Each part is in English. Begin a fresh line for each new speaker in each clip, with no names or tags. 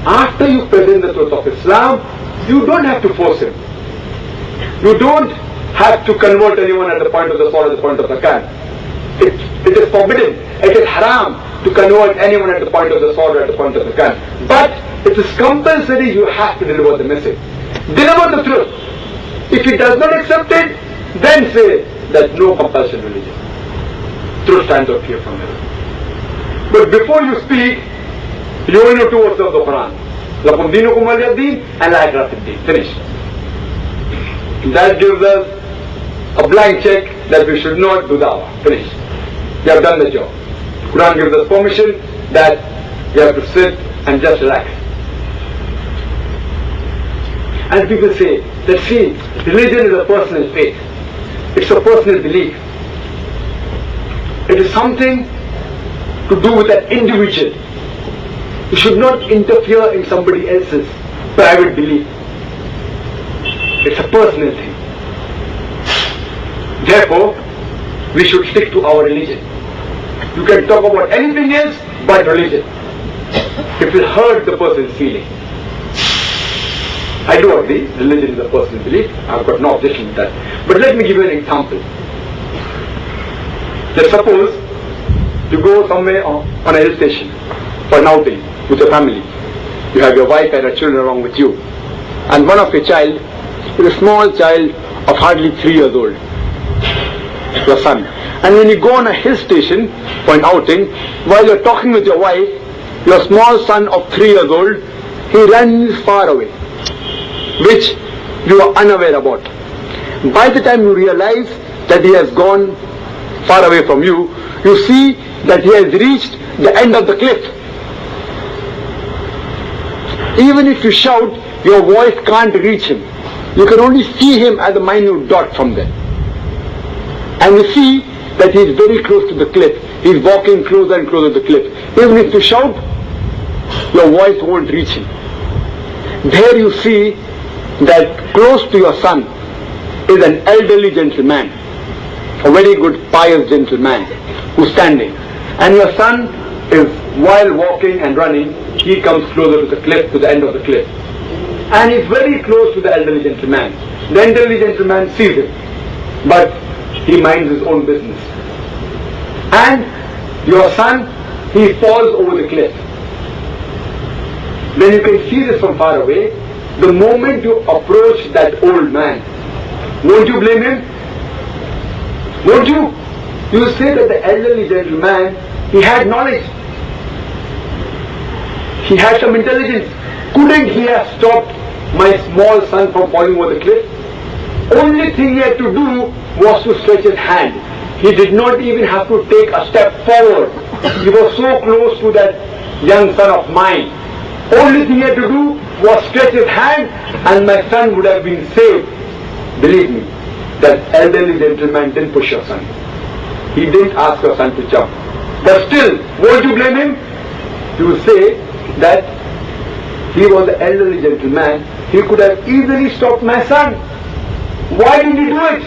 after you present the truth of Islam, you don't have to force him. You don't have to convert anyone at the point of the sword or the point of the gun. It is forbidden, it is haram to convert anyone at the point of the sword or at the point of the gun. But it is compulsory, you have to deliver the message. Deliver the truth. If he does not accept it, then say that no compulsion religion. Truth stands out here from here. But before you speak, you only know two verses of the Quran. Lakum dinukum waliya din and la ikraha fid din. Finish. That gives us a blank check that we should not do dawah. Finish. We have done the job. Quran gives us permission that we have to sit and just relax. And people say that, see, religion is a personal faith. It's a personal belief. It is something to do with an individual. You should not interfere in somebody else's private belief. It's a personal thing. Therefore, we should stick to our religion. You can talk about anything else but religion. It will hurt the person's feeling. I do agree, religion is a personal belief. I've got no objection with that. But let me give you an example. Let's suppose you go somewhere on a hill station for an outing with your family. You have your wife and your children along with you. And one of your child is a small child of hardly 3 years old. Your son. And when you go on a hill station for an outing, while you're talking with your wife, your small son of 3 years old, he runs far away, which you are unaware about. By the time you realize that he has gone far away from you, you see that he has reached the end of the cliff. Even if you shout, your voice can't reach him. You can only see him as a minute dot from there. And you see that he is very close to the cliff. He is walking closer and closer to the cliff. Even if you shout, your voice won't reach him. There you see that close to your son is an elderly gentleman, a very good pious gentleman who's standing. And your son is, while walking and running, he comes closer to the cliff, to the end of the cliff. And he's very close to the elderly gentleman. The elderly gentleman sees him, but he minds his own business. And your son, he falls over the cliff. Then you can see this from far away. The moment you approach that old man, won't you blame him? Won't you? You say that the elderly gentleman, he had knowledge. He had some intelligence. Couldn't he have stopped my small son from falling over the cliff? Only thing he had to do was to stretch his hand. He did not even have to take a step forward. He was so close to that young son of mine. Only thing he had to do was stretch his hand and my son would have been saved. Believe me, that elderly gentleman didn't push your son. He didn't ask your son to jump. But still, won't you blame him? You will say that he was the elderly gentleman. He could have easily stopped my son. Why didn't he do it?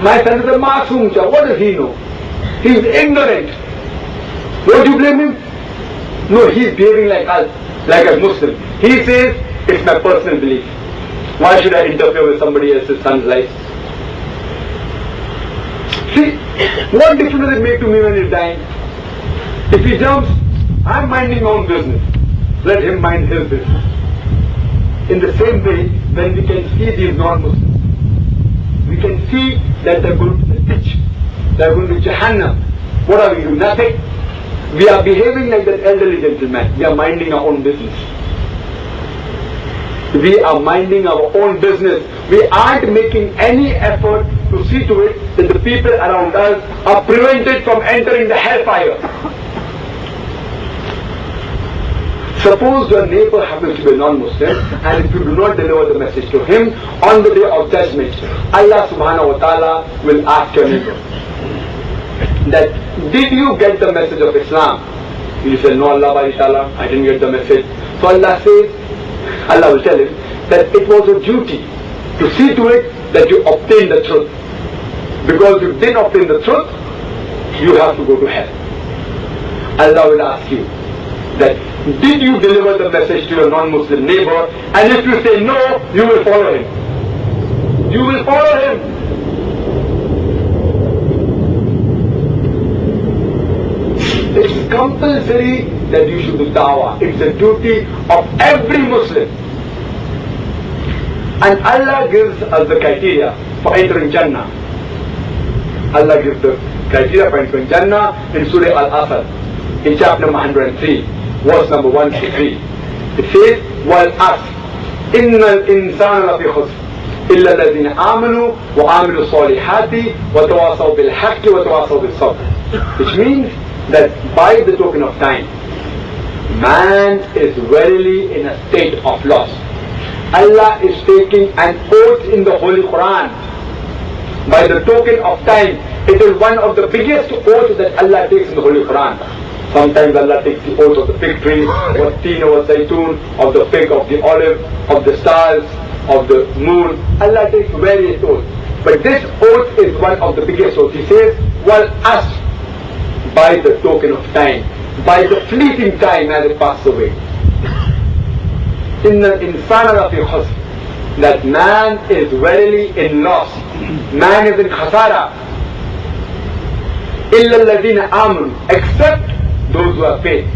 My son is a masoom cha. What does he know? He is ignorant. Won't you blame him? No, he is behaving like us, like a Muslim. He says, it's my personal belief. Why should I interfere with somebody else's son's life? See, what difference does it make to me when he's dying? If he jumps, I'm minding my own business. Let him mind his business. In the same way, when we can see these non-Muslims, we can see that they're going to the ditch, they're going to Jahannam. What are we doing? Nothing. We are behaving like that elderly gentleman. We are minding our own business. We are minding our own business. We aren't making any effort to see to it that the people around us are prevented from entering the hellfire. Suppose your neighbor happens to be a non-Muslim, and if you do not deliver the message to him, on the day of judgment, Allah subhanahu wa ta'ala will ask your neighbor that, did you get the message of Islam? He said, no, Allah bari ta'ala, I didn't get the message. So Allah says, Allah will tell him that it was your duty to see to it that you obtain the truth. Because if you didn't obtain the truth, you have to go to hell. Allah will ask you that, Did you deliver the message to your non-Muslim neighbor? And if you say no, you will follow him. You will follow him. It's compulsory that you should do dawah. It's a duty of every Muslim. And Allah gives us the criteria for entering Jannah. Allah gives the criteria for entering Jannah in Surah Al-Asr, in chapter number 103, verse number 1-3. It says, وَالْأَصْرِ إِنَّ الْإِنسَانَ لَفِي خُسْرٍ إِلَّا الَّذِينَ آمَنُوا وَعَمِلُوا الصَّالِحَاتِ وَتَوَاصَوْا بِالْحَقِّ وَتَوَاصَوْا بِالصَّبْرِ. Which means that by the token of time, man is verily in a state of loss. Allah is taking an oath in the Holy Quran. By the token of time, it is one of the biggest oaths that Allah takes in the Holy Quran. Sometimes Allah takes the oath of the fig tree, or teen, or zaytun, of the fig, of the olive, of the stars, of the moon. Allah takes various oaths. But this oath is one of the biggest oaths. He says, well, us, by the token of time, by the fleeting time as it passes away. In the insana lafi khusr, that man is verily in loss. Man is in khasara. Illa alladhina amanu, except those who have faith.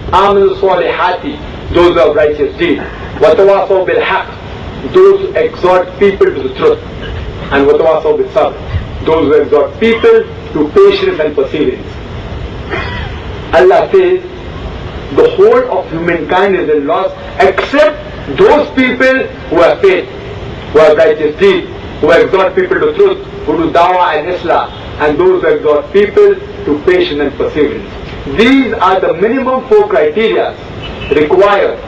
Amanu salihati, those who have righteous deeds. Watawasaw bil haqq, those who exhort people to the truth. And watawasaw bil sabr, those who exhort people to patience and perseverance. Allah says, the whole of humankind is in loss except those people who have faith, who have righteous deeds, who exhort people to truth, who do dawah and islah, and those who exhort people to patience and perseverance. These are the minimum 4 criteria required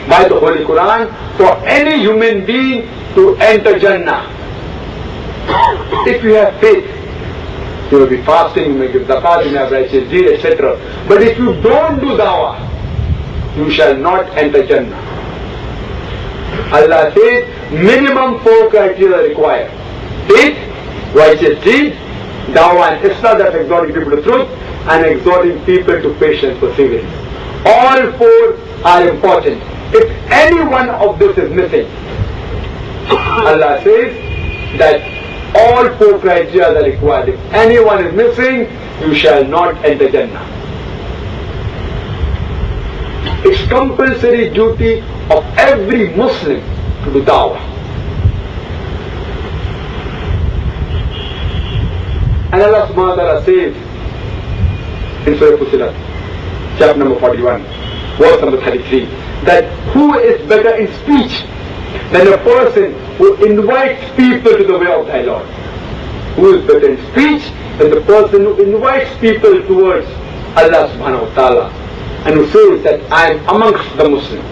by the Holy Quran for any human being to enter Jannah. If you have faith, you will be fasting, you may give zakat, you may have righteous deeds, etc. But if you don't do dawah, you shall not enter Jannah. Allah says, minimum 4 criteria required. Faith, righteous deeds, dawah and islah, that's exhorting people to truth, and exhorting people to patience and perseverance. All 4 are important. If any one of this is missing, Allah says that all 4 criteria are required. If anyone is missing, you shall not enter Jannah. It's compulsory duty of every Muslim to do dawah. And Allah subhanahu wa ta'ala says in Surah Fusilat, chapter number 41, verse number 33, that who is better in speech than a person who invites people to the way of thy Lord? Who is better in speech than the person who invites people towards Allah subhanahu wa ta'ala and who says that I am amongst the Muslims?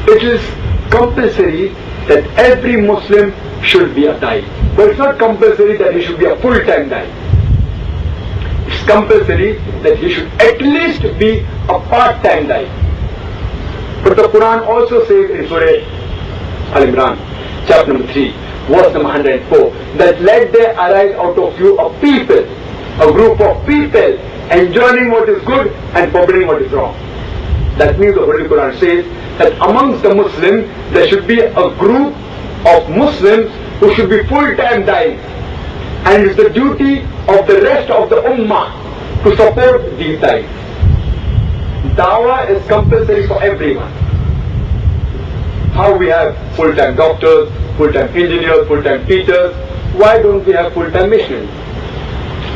It is compulsory that every Muslim should be a da'i. But it's not compulsory that he should be a full-time da'i. It's compulsory that he should at least be a part-time da'i. But the Quran also says in Surah Al-Imran, chapter number 3, verse number 104, that let there arise out of you a people, a group of people, enjoining what is good and forbidding what is wrong. That means the Holy Quran says that amongst the Muslims, there should be a group of Muslims who should be full-time da'is. And it's the duty of the rest of the Ummah to support these da'is. Dawah is compulsory for everyone. How we have full-time doctors, full-time engineers, full-time teachers, why don't we have full-time missionaries?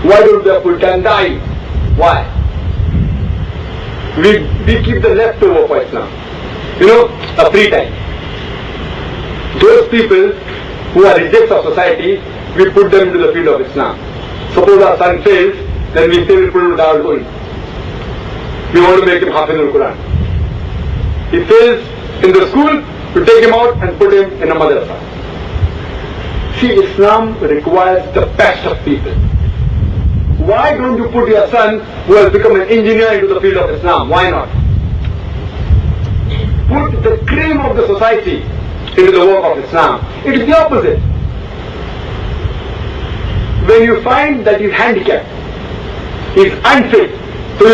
Why don't we have full-time da'is? Why? We keep the leftover for Islam. You know, a free time. Those people who are rejects of society, we put them into the field of Islam. Suppose our son fails, then we say we put him to Daawah. We want to make him Hafiz al-Quran. He fails in the school, we take him out and put him in a madrasa. See, Islam requires the best of people. Why don't you put your son who has become an engineer into the field of Islam? Why not? Put the cream of the society into the work of Islam. It is the opposite. When you find that he's handicapped, is unfit. So you